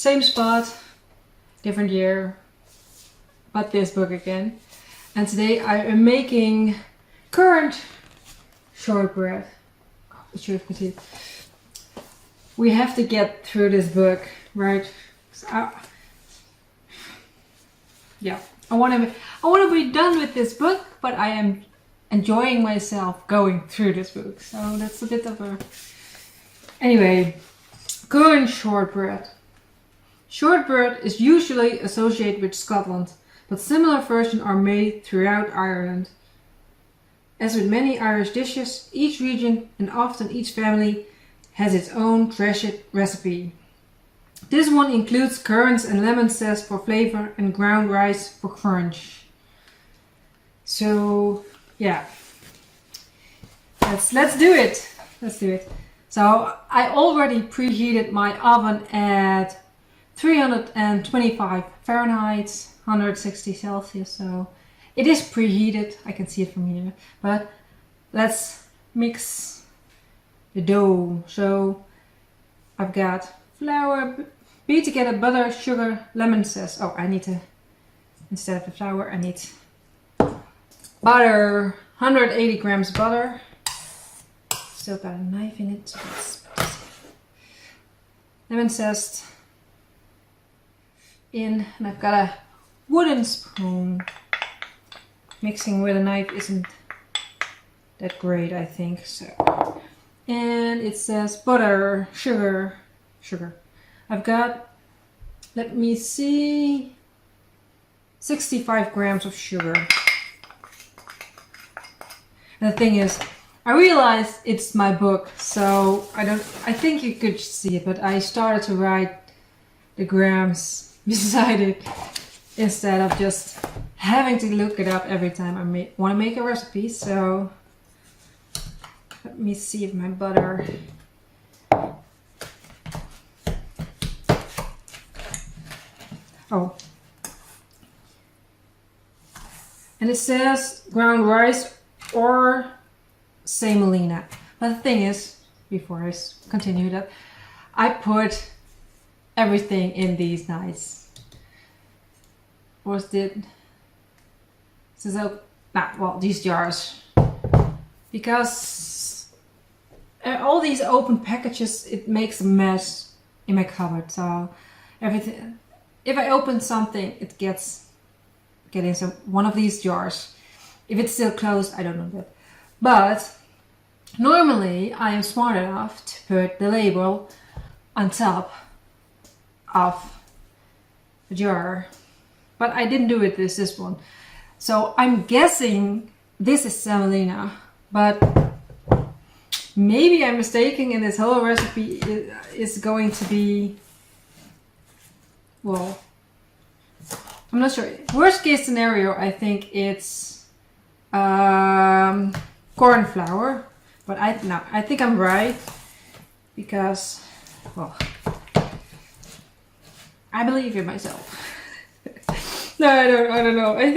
same spot, different year, but this book again. And today I am making currant shortbread. We have to get through this book, right? Yeah, I want to be done with this book, but I am enjoying myself going through this book. So that's a bit of a... Anyway, currant shortbread. Shortbread is usually associated with Scotland, but similar versions are made throughout Ireland. As with many Irish dishes, each region and often each family has its own treasured recipe. This one includes currants and lemon zest for flavor and ground rice for crunch. So yeah, let's do it. Let's do it. So I already preheated my oven at 325 Fahrenheit, 160 Celsius. So it is preheated. I can see it from here. But let's mix the dough. So I've got flour, beat together butter, sugar, lemon zest. Oh, I need to, instead of the flour, I need butter, 180 grams butter. Still got a knife in it. So lemon zest in, and I've got a wooden spoon. Mixing with a knife isn't that great, I think. So, and it says butter, sugar. I've got, let me see, 65 grams of sugar. And the thing is, I realized it's my book, so I think you could see it, but I started to write the grams beside it instead of just having to look it up every time I want to make a recipe. So let me see if my butter... Oh. And it says ground rice or semolina. But the thing is, before I continue that, I put everything in these nice. These jars. Because all these open packages, it makes a mess in my cupboard. So everything, if I open something, it gets in one of these jars. If it's still closed, I don't know that. But normally I am smart enough to put the label on top of the jar. But I didn't do it with this one. So I'm guessing this is semolina, but maybe I'm mistaken and this whole recipe is going to be, well, I'm not sure. Worst case scenario, I think it's corn flour, but I think I'm right because, well, I believe in myself. No, I don't know. I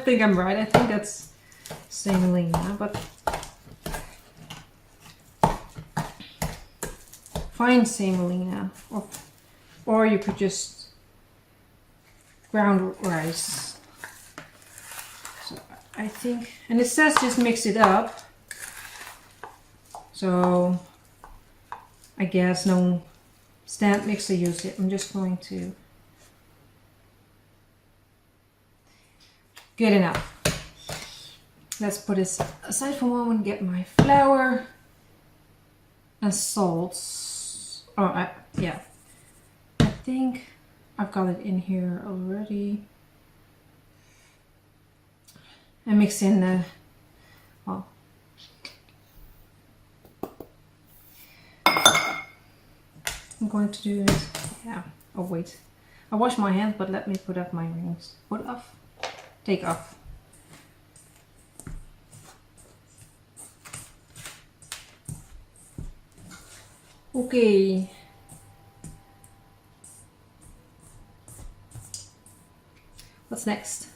think I'm right. I think that's semolina, but fine semolina, or you could just ground rice. So I think, and it says just mix it up. So I guess no stand mixer use it. I'm just going to. Good enough. Let's put this aside for a moment, get my flour and salts. Oh, yeah. I think I've got it in here already. And mix in the, well, I'm going to do it, yeah. Oh wait, I wash my hands, but let me put up my rings. Put off. Take off. Okay. What's next?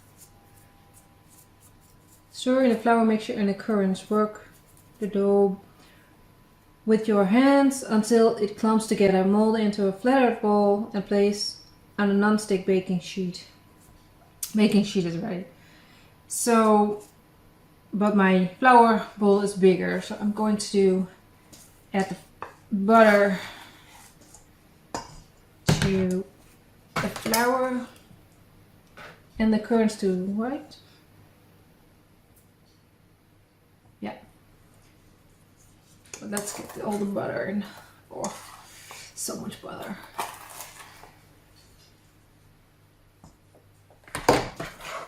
Stir in the flour mixture and the currants. Work the dough with your hands until it clumps together. Mold into a flattered ball and place on a non-stick baking sheet. Baking sheet is ready. So, but my flour bowl is bigger, so I'm going to add the butter to the flour and the currants too, right? Yeah. But let's get all the butter in. Oh, so much butter.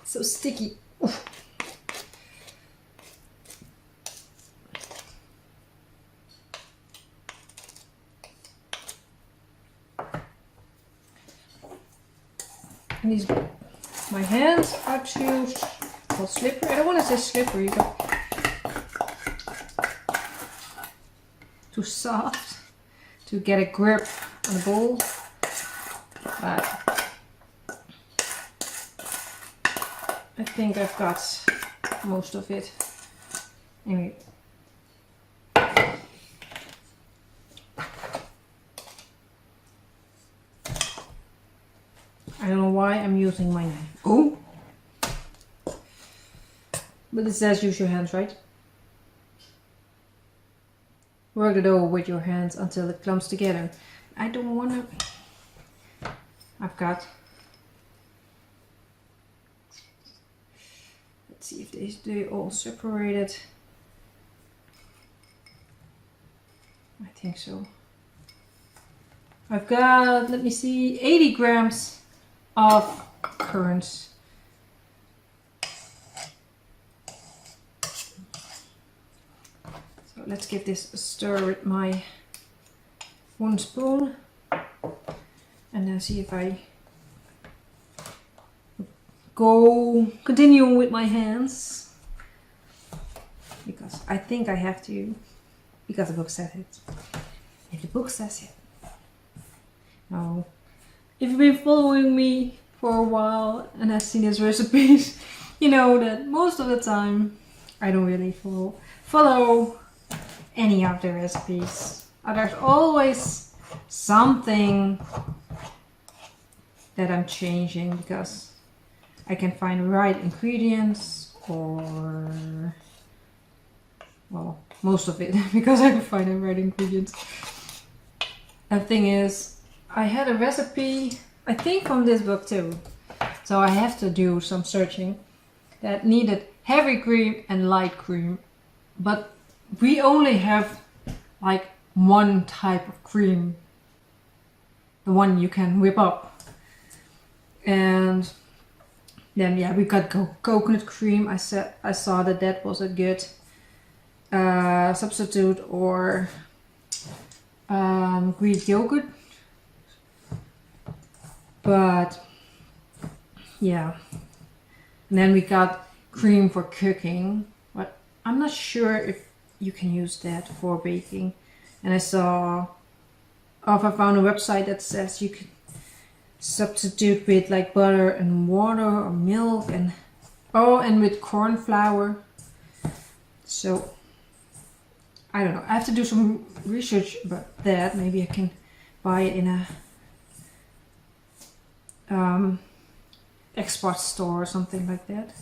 So sticky. Oof. And these, my hands are too slippery. I don't want to say slippery, but too soft to get a grip on the bowl. But I think I've got most of it. Anyway. I don't know why I'm using my knife. Oh! But it says use your hands, right? Work the dough with your hands until it clumps together. I don't want to... I've got... Let's see if they all separated. I think so. I've got, let me see, 80 grams of currants. So let's give this a stir with my 1 spoon and then see if I continue with my hands, because I think I have to, because the book says it. If the book says it. No. If you've been following me for a while and have seen these recipes, you know that most of the time I don't really follow any of the recipes. There's always something that I'm changing because I can find the right ingredients, or well, most of it because I can find the right ingredients. The thing is, I had a recipe, I think from this book too, so I have to do some searching, that needed heavy cream and light cream, but we only have like one type of cream, the one you can whip up. And then yeah, we got coconut cream. I saw that was a good substitute, or Greek yogurt. But yeah, and then we got cream for cooking, but I'm not sure if you can use that for baking. And I found a website that says you can substitute with like butter and water or milk and with corn flour. So I don't know, I have to do some research about that. Maybe I can buy it in a export store or something like that.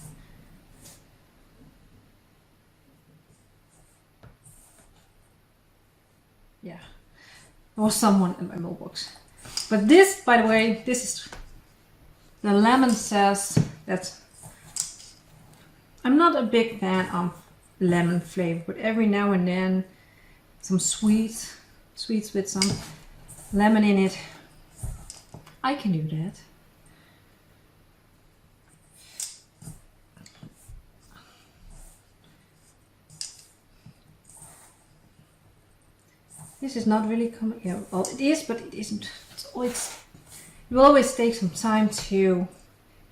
Yeah, or someone in my mailbox. But this, by the way, this is the lemon says that I'm not a big fan of lemon flavor, but every now and then some sweets with some lemon in it, I can do that. This is not really coming. Yeah, well, it is, but it isn't. It will always take some time to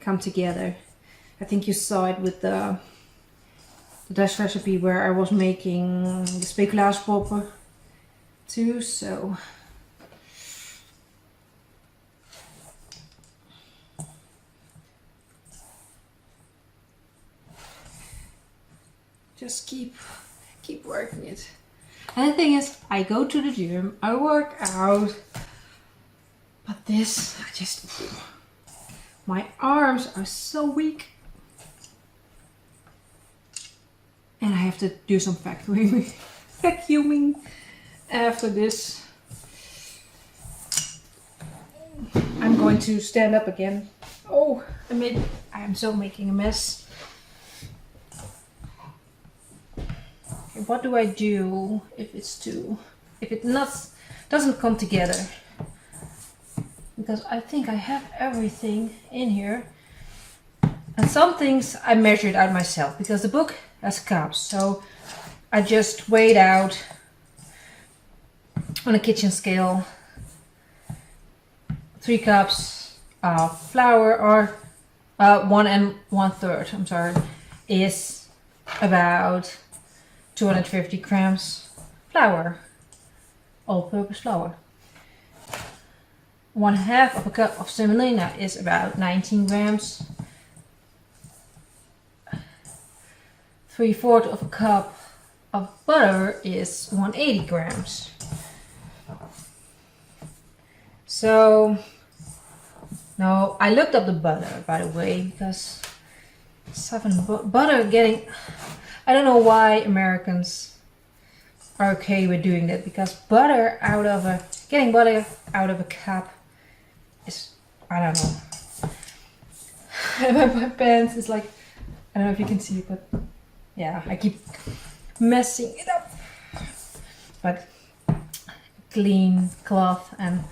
come together. I think you saw it with the Dutch recipe where I was making the speculaaspoppen too. So just keep working it. And the thing is, I go to the gym, I work out, but this, my arms are so weak. And I have to do some vacuuming after this. I'm going to stand up again. Oh, I'm so making a mess. Okay, what do I do if it doesn't come together? Because I think I have everything in here. And some things I measured out myself because the book has cups. So I just weighed out on a kitchen scale 3 cups of flour, or 1 1/3, I'm sorry, is about 250 grams flour, all-purpose flour. 1/2 of a cup of semolina is about 19 grams. 3/4 of a cup of butter is 180 grams. So, now I looked up the butter, by the way, because butter getting, I don't know why Americans are okay with doing that, because getting butter out of a cup is, I don't know. My pants is like, I don't know if you can see it, but yeah, I keep messing it up. But clean cloth and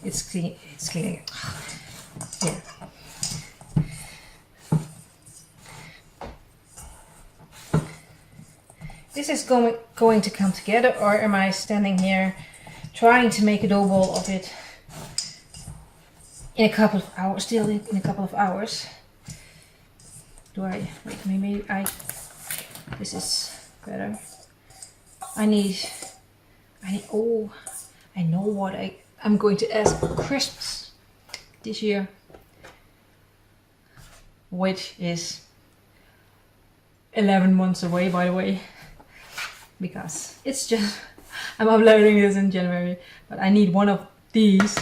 it's clean. It's clean. Yeah. This is going to come together, or am I standing here trying to make a dough ball of it in a couple of hours? Still in a couple of hours. Wait, maybe this is better. I know what I'm going to ask for Christmas this year, which is 11 months away, by the way, because it's just, I'm uploading this in January, but I need one of these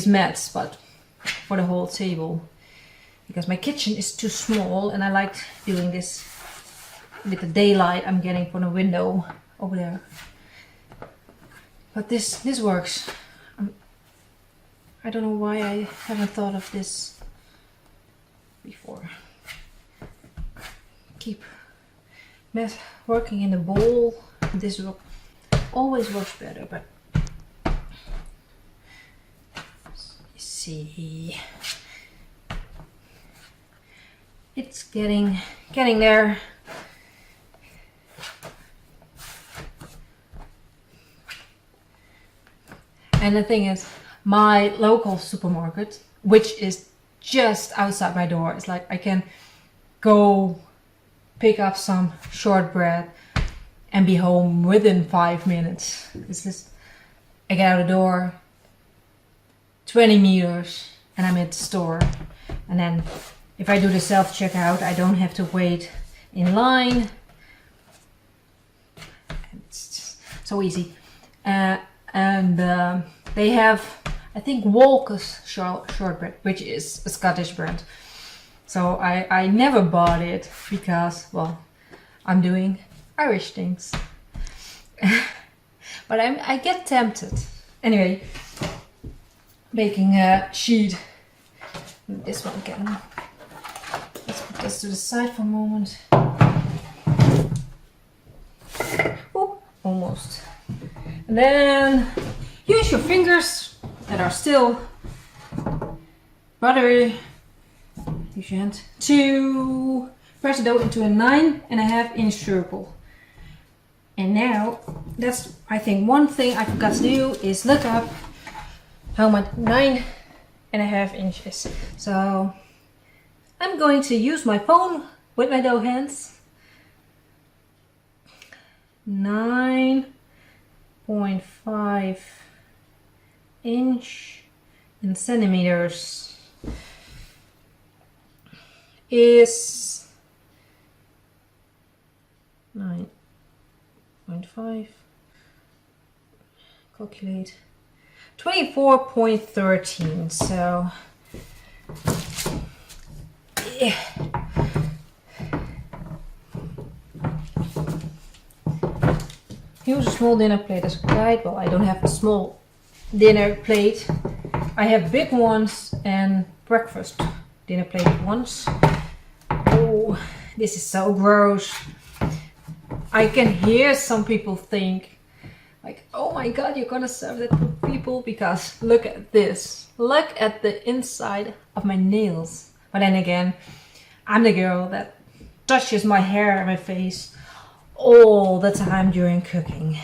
mats, but for the whole table, because my kitchen is too small and I like doing this with the daylight I'm getting from the window over there. But this works. I don't know why I haven't thought of this before. Keep working in the bowl. This always works better, but you see, it's getting there. And the thing is, my local supermarket, which is just outside my door, it's like I can go pick up some shortbread and be home within 5 minutes. It's just, I get out the door, 20 meters, and I'm at the store. And then if I do the self-checkout, I don't have to wait in line. It's just so easy. And they have, I think, Walker's shortbread, which is a Scottish brand. So I never bought it because, well, I'm doing Irish things. But I get tempted. Anyway, baking a sheet. This one again. Let's put this to the side for a moment. Oh, almost. And then use your fingers that are still buttery. Use your hand to press the dough into a 9.5 inch circle. And now, that's, I think, one thing I forgot to do is look up how much 9.5 inches. So I'm going to use my phone with my dough hands. 9.5 inch in centimeters is 9.5. Calculate. 24.13. So yeah. Use a small dinner plate as a guide. Well, I don't have a small dinner plate. I have big ones and breakfast dinner plate ones. Oh, this is so gross. I can hear some people think like, oh my god, you're gonna serve that to people, because look at this. Look at the inside of my nails. But then again, I'm the girl that touches my hair and my face all the time during cooking.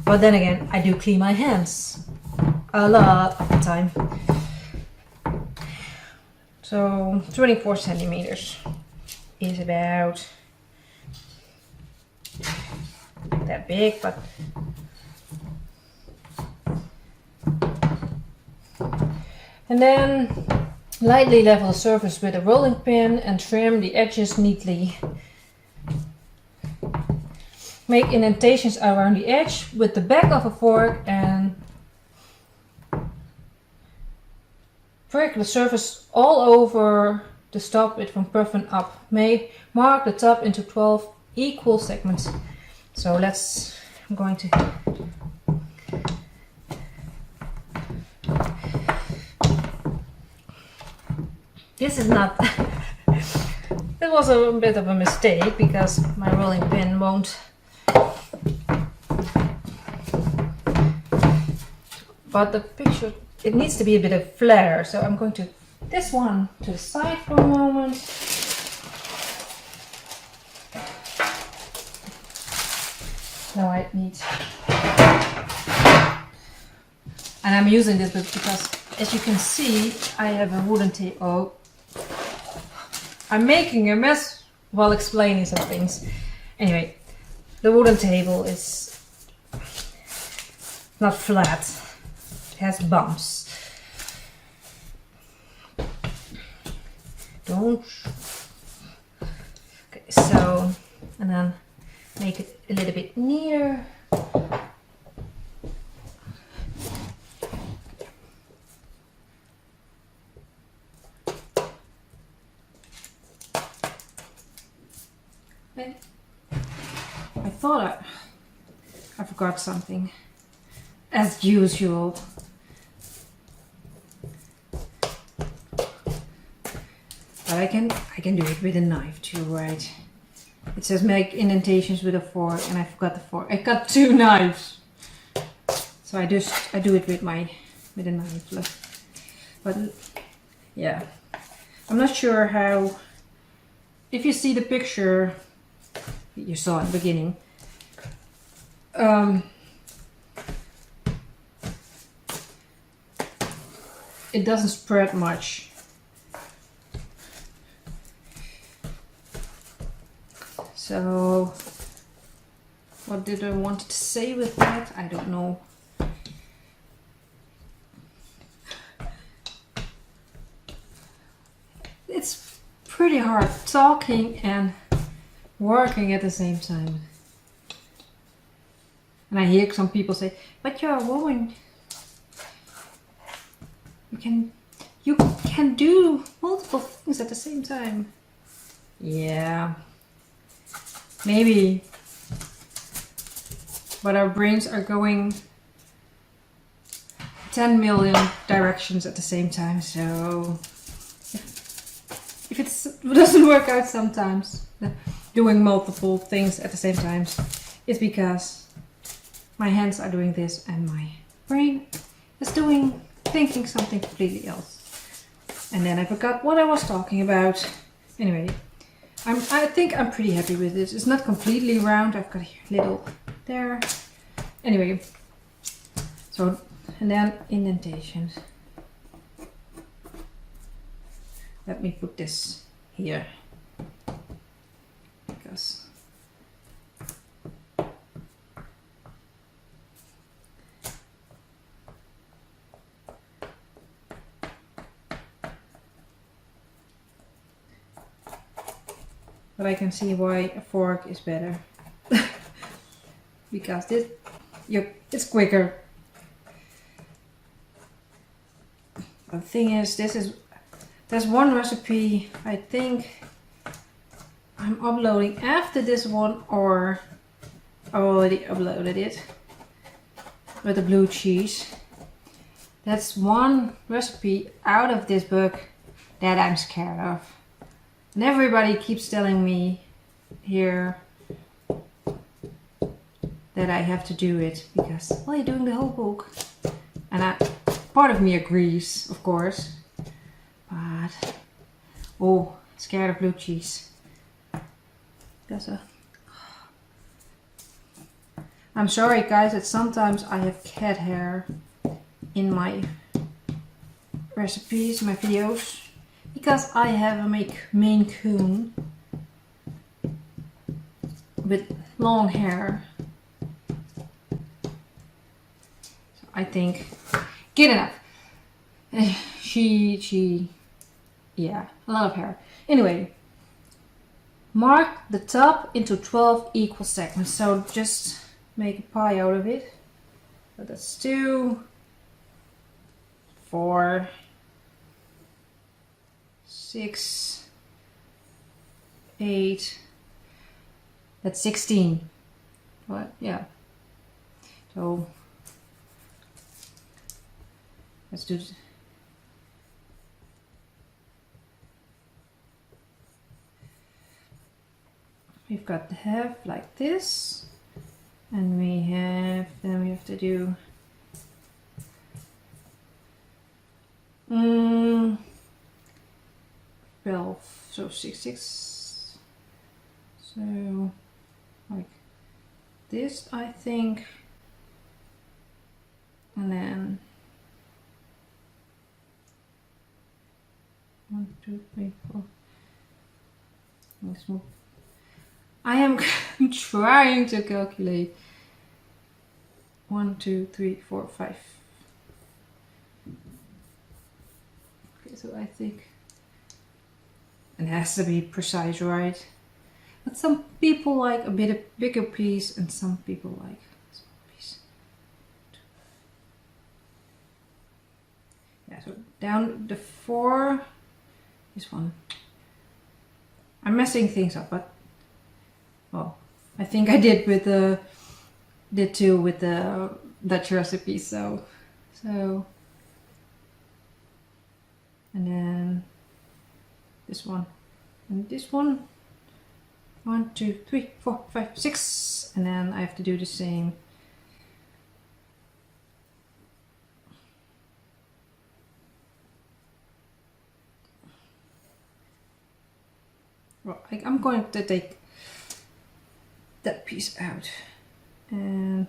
But then again, I do clean my hands a lot of the time. So 24 centimeters is about that big, but and then lightly level the surface with a rolling pin and trim the edges neatly. Make indentations around the edge with the back of a fork and prick the surface all over to stop it from puffing up. Mark the top into 12 equal segments. So I'm going to this is not it was a bit of a mistake because my rolling pin won't, but the picture, it needs to be a bit of flare, so I'm going to this one to the side for a moment. Now I need, and I'm using this because as you can see I have a wooden table. Oh, I'm making a mess while explaining some things. Anyway, the wooden table is not flat, it has bumps. Don't. Okay, so, and then make it a little bit neater. I thought I forgot something, as usual. But I can do it with a knife too, right? It says make indentations with a fork, and I forgot the fork. I got two knives, so I do it with a knife. But yeah, I'm not sure how. If you see the picture you saw at the beginning, it doesn't spread much. So what did I want to say with that? I don't know. It's pretty hard talking and working at the same time. And I hear some people say, but you're a woman. You can do multiple things at the same time. Yeah. Maybe. But our brains are going 10 million directions at the same time, so if it doesn't work out sometimes, doing multiple things at the same time, it's because my hands are doing this and my brain is thinking something completely else. And then I forgot what I was talking about. Anyway, I think I'm pretty happy with this. It's not completely round. I've got a little there. Anyway, so, and then indentations. Let me put this here, because but I can see why a fork is better. Because this, it's quicker. But the thing is, there's one recipe I think I'm uploading after this one, or I already uploaded it, with the blue cheese. That's one recipe out of this book that I'm scared of. And everybody keeps telling me here that I have to do it because, well, you're doing the whole book. And part of me agrees, of course. But, oh, scared of blue cheese. I'm sorry guys that sometimes I have cat hair in my recipes, my videos. Because I have a Maine Coon with long hair. So I think, good enough. Yeah, a lot of hair. Anyway, mark the top into 12 equal segments. So just make a pie out of it. So that's 2, 4, 6, 8, that's 16. What? Yeah. So let's do this. We've got the half like this, and then we have to do 12, so 6, so like this I think, and then 1, 2, 3, 4. Let's move. I am trying to calculate 1, 2, 3, 4, 5. Okay, so I think it has to be precise, right? But some people like a bit bigger piece, and some people like a small piece. Yeah, so down the 4. This one. I'm messing things up, but well, I think I did with the two with the Dutch recipe. So, and then this one, and this one. 1, 2, 3, 4, 5, 6, and then I have to do the same. Well, I'm going to take that piece out, and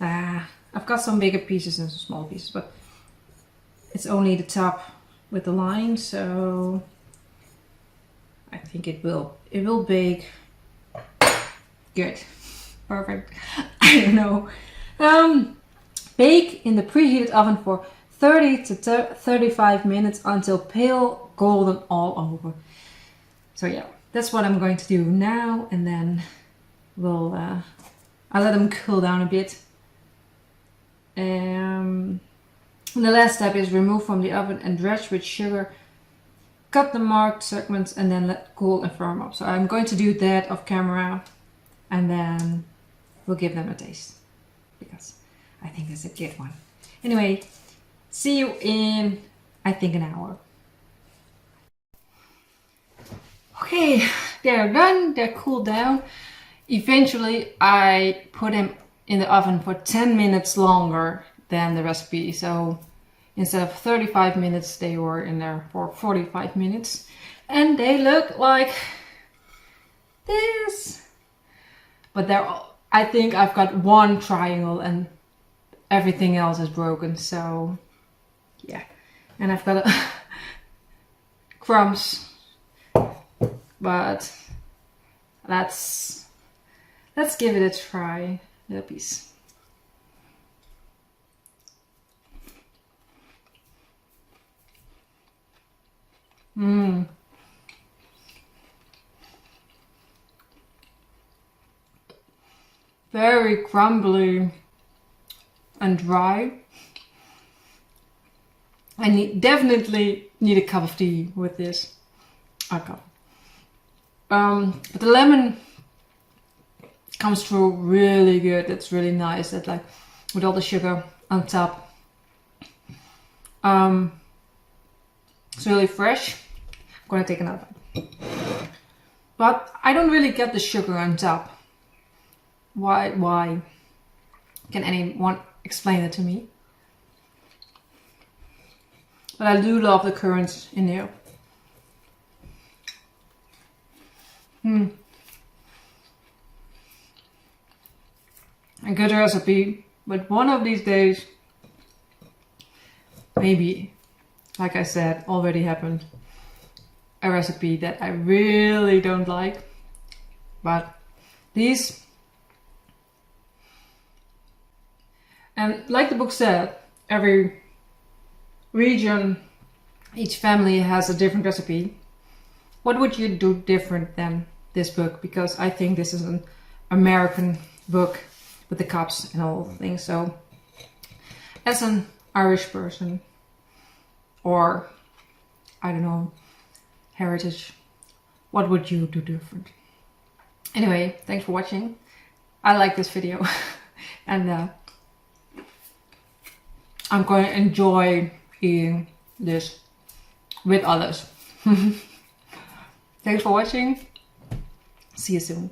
I've got some bigger pieces and some small pieces, but it's only the top with the line, so I think it will bake good. Perfect. I don't know. Bake in the preheated oven for 30 to 35 minutes until pale golden all over. So yeah, that's what I'm going to do now, and then I'll let them cool down a bit. The last step is remove from the oven and dredge with sugar. Cut the marked segments and then let cool and firm up. So I'm going to do that off camera, and then we'll give them a taste, because I think that's a good one. Anyway, see you in, I think, an hour. Okay, they're done, they're cooled down. Eventually I put them in the oven for 10 minutes longer than the recipe. So instead of 35 minutes, they were in there for 45 minutes. And they look like this. But I think I've got one triangle and everything else is broken. So yeah. And I've got crumbs. But let's give it a try. Little piece. very crumbly and dry. I definitely need a cup of tea with this. A cup. But the lemon comes through really good. It's really nice. That like with all the sugar on top. It's really fresh. I'm gonna take another bite. But I don't really get the sugar on top. Why? Can anyone explain it to me? But I do love the currants in here. A good recipe, but one of these days, maybe, like I said, already happened, a recipe that I really don't like. But these, and like the book said, every region, each family has a different recipe. What would you do different than this book? Because I think this is an American book with the cups and all the things. So as an Irish person, or I don't know, heritage, what would you do different? Anyway, thanks for watching. I like this video and I'm going to enjoy eating this with others. Thanks for watching. See you soon.